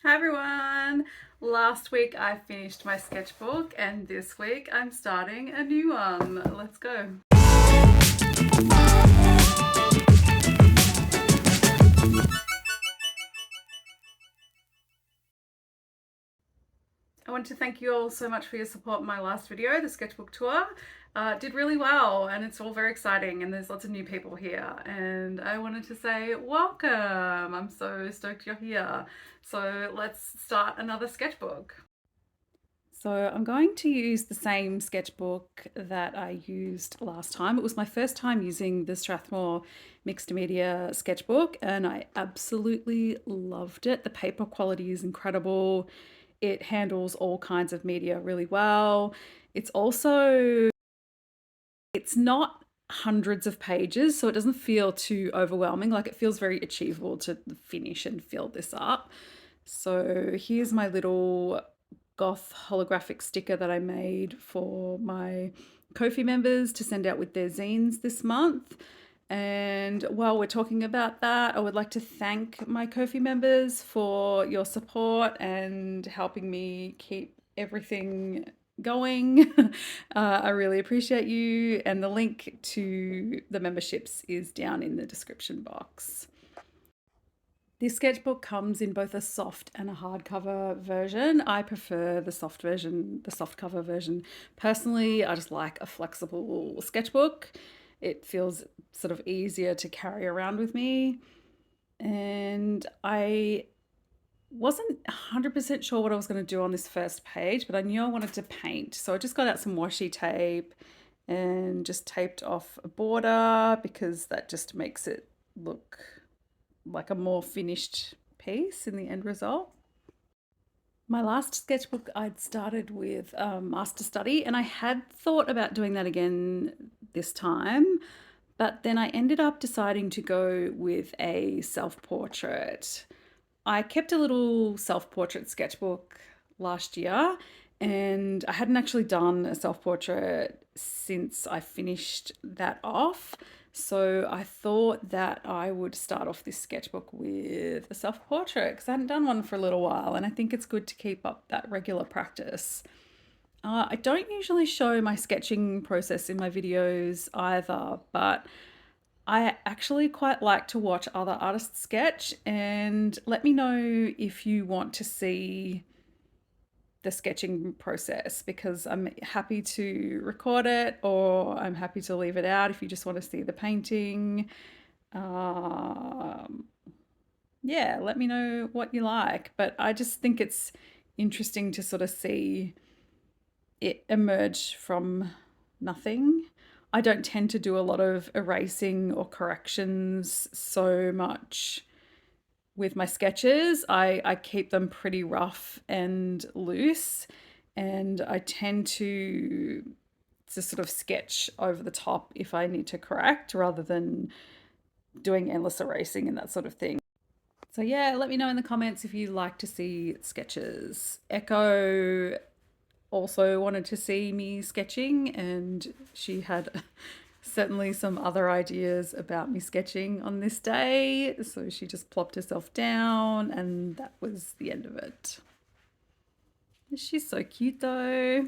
Hi everyone! Last week I finished my sketchbook and this week I'm starting a new one. Let's go. I want to thank you all so much for your support in my last video, the sketchbook tour. Did really well and it's all very exciting and there's lots of new people here and I wanted to say welcome. I'm so stoked you're here. So let's start another sketchbook. So I'm going to use the same sketchbook that I used last time. It was my first time using the Strathmore mixed media sketchbook and I absolutely loved it. The paper quality is incredible. It handles all kinds of media really well. It's not hundreds of pages, so it doesn't feel too overwhelming. Like it feels very achievable to finish and fill this up. So here's my little goth holographic sticker that I made for my Ko-fi members to send out with their zines this month. And while we're talking about that, I would like to thank my Ko-fi members for your support and helping me keep everything going. I really appreciate you. And the link to the memberships is down in the description box. This sketchbook comes in both a soft and a hardcover version. I prefer the soft version, the soft cover version. Personally, I just like a flexible sketchbook. It feels sort of easier to carry around with me. And I wasn't 100% sure what I was going to do on this first page, but I knew I wanted to paint. So I just got out some washi tape and just taped off a border because that just makes it look like a more finished piece in the end result. My last sketchbook I'd started with Master Study and I had thought about doing that again this time, but then I ended up deciding to go with a self-portrait. I kept a little self-portrait sketchbook last year and I hadn't actually done a self-portrait since I finished that off. So I thought that I would start off this sketchbook with a self-portrait because I hadn't done one for a little while and I think it's good to keep up that regular practice. I don't usually show my sketching process in my videos either, but I actually quite like to watch other artists sketch and let me know if you want to see the sketching process because I'm happy to record it or I'm happy to leave it out if you just want to see the painting. Um, yeah, let me know what you like. But I just think it's interesting to sort of see it emerge from nothing. I don't tend to do a lot of erasing or corrections so much with my sketches. I keep them pretty rough and loose, and I tend to sort of sketch over the top if I need to correct rather than doing endless erasing and that sort of thing. So yeah, let me know in the comments if you like to see sketches. Echo also wanted to see me sketching and she had certainly some other ideas about me sketching on this day. So she just plopped herself down and that was the end of it. She's so cute though.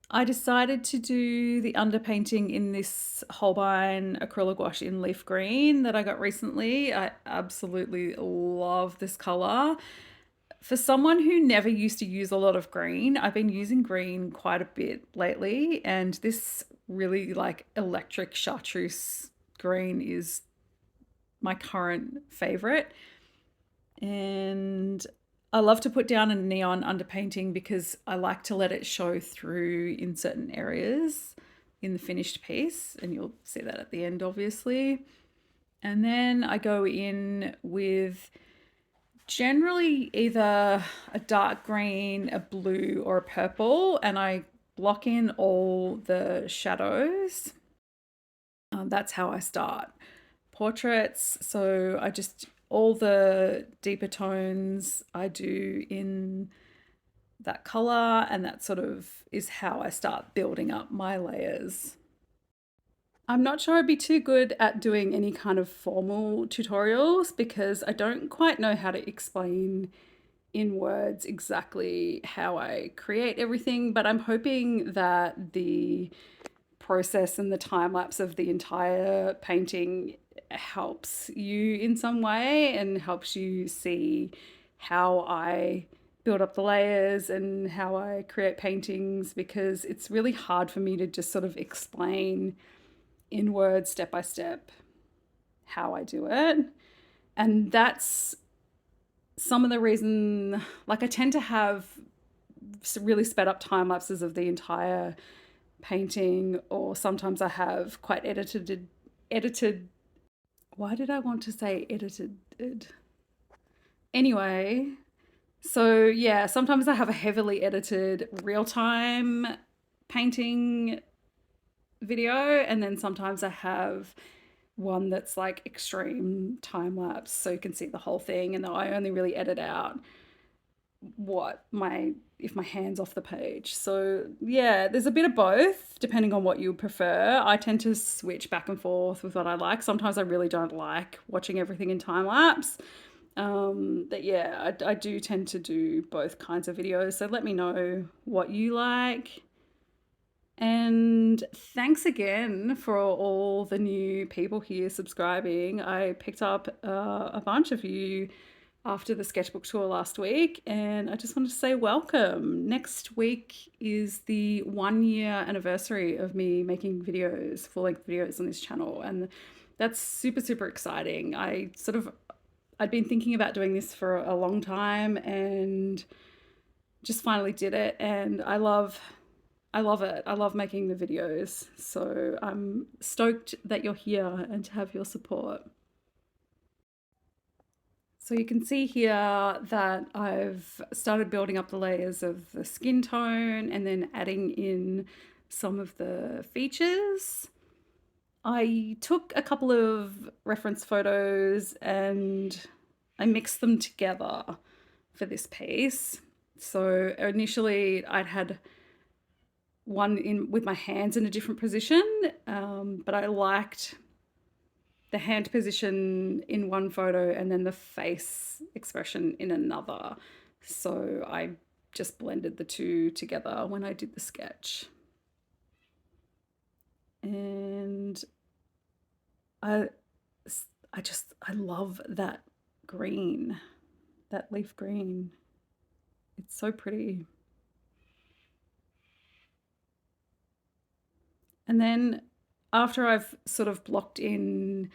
I decided to do the underpainting in this Holbein acrylic wash in leaf green that I got recently. I absolutely love this color. For someone who never used to use a lot of green, I've been using green quite a bit lately, and this really like electric chartreuse green is my current favorite. And I love to put down a neon underpainting because I like to let it show through in certain areas in the finished piece, and you'll see that at the end, obviously. And then I go in with generally either a dark green, a blue, or a purple, and I block in all the shadows. That's how I start portraits. So I just, all the deeper tones I do in that color, and that sort of is how I start building up my layers. I'm not sure I'd be too good at doing any kind of formal tutorials because I don't quite know how to explain in words exactly how I create everything, but I'm hoping that the process and the time lapse of the entire painting helps you in some way and helps you see how I build up the layers and how I create paintings, because it's really hard for me to just sort of explain in words step by step how I do it. And that's some of the reason, like I tend to have really sped up time lapses of the entire painting, or sometimes I have quite edited. Why did I want to say edited? Anyway, so yeah, sometimes I have a heavily edited real time painting video, and then sometimes I have one that's like extreme time lapse so you can see the whole thing, and I only really edit out what my if my hand's off the page. So yeah, there's a bit of both depending on what you prefer. I tend to switch back and forth with what I like. Sometimes I really don't like watching everything in time lapse. But yeah, I do tend to do both kinds of videos. So let me know what you like. And thanks again for all the new people here subscribing. I picked up a bunch of you after the sketchbook tour last week, and I just wanted to say welcome. Next week is the 1 year anniversary of me making videos, full-length videos on this channel, and that's super, super exciting. I'd been thinking about doing this for a long time and just finally did it, and I love it. I love making the videos. So I'm stoked that you're here and to have your support. So you can see here that I've started building up the layers of the skin tone and then adding in some of the features. I took a couple of reference photos and I mixed them together for this piece. So initially I'd had one in with my hands in a different position, but I liked the hand position in one photo and then the face expression in another. So I just blended the two together when I did the sketch. And I love that green, that leaf green. It's so pretty. And then after I've sort of blocked in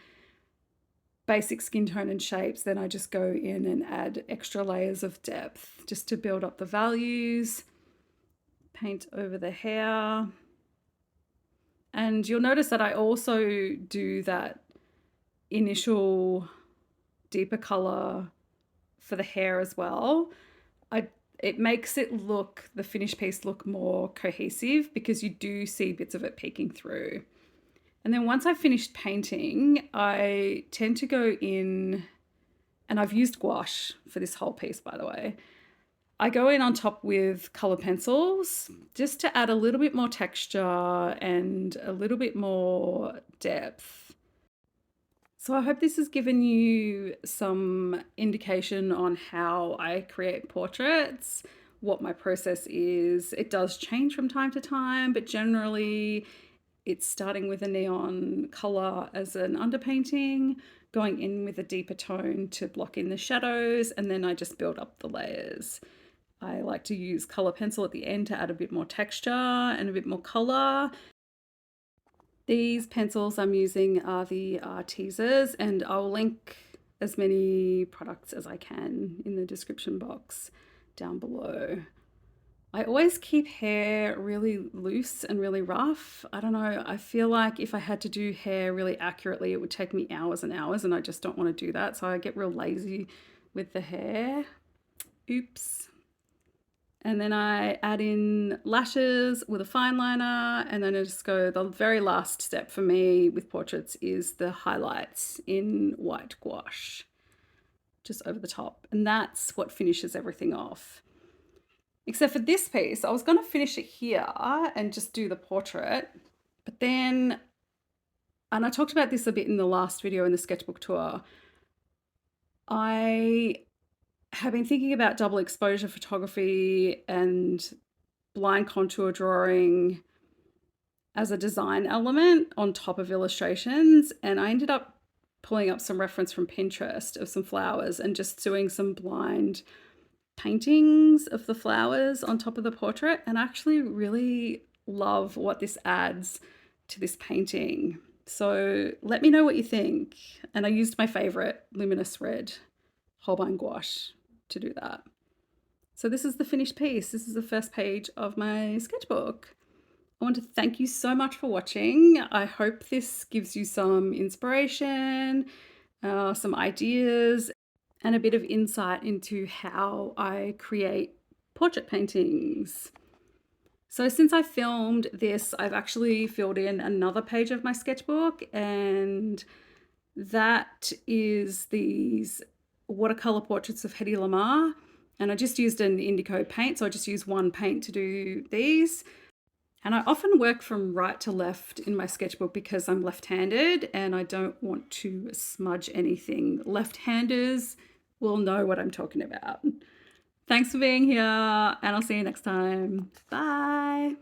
basic skin tone and shapes, then I just go in and add extra layers of depth just to build up the values, paint over the hair. And you'll notice that I also do that initial deeper color for the hair as well. It makes the finished piece look more cohesive because you do see bits of it peeking through. And then once I've finished painting, I tend to go in, and I've used gouache for this whole piece, by the way. I go in on top with color pencils just to add a little bit more texture and a little bit more depth. So I hope this has given you some indication on how I create portraits, what my process is. It does change from time to time, but generally it's starting with a neon color as an underpainting, going in with a deeper tone to block in the shadows, and then I just build up the layers. I like to use color pencil at the end to add a bit more texture and a bit more color. These pencils I'm using are the teasers, and I'll link as many products as I can in the description box down below. I always keep hair really loose and really rough. I don't know, I feel like if I had to do hair really accurately, it would take me hours and hours, and I just don't want to do that. So I get real lazy with the hair. Oops. And then I add in lashes with a fine liner, and then I just go, the very last step for me with portraits is the highlights in white gouache, just over the top. And that's what finishes everything off. Except for this piece, I was going to finish it here and just do the portrait, but then and I talked about this a bit in the last video in the sketchbook tour, I have been thinking about double exposure photography and blind contour drawing as a design element on top of illustrations, and I ended up pulling up some reference from Pinterest of some flowers and just doing some blind paintings of the flowers on top of the portrait, and I actually really love what this adds to this painting. So let me know what you think. And I used my favorite luminous red Holbein gouache to do that. So this is the finished piece. This is the first page of my sketchbook. I want to thank you so much for watching. I hope this gives you some inspiration, some ideas, and a bit of insight into how I create portrait paintings. So since I filmed this, I've actually filled in another page of my sketchbook, and that is these watercolor portraits of Hedy Lamarr. And I just used an indigo paint, so I just used one paint to do these. And I often work from right to left in my sketchbook because I'm left-handed and I don't want to smudge anything. Left-handers will know what I'm talking about. Thanks for being here, and I'll see you next time. Bye.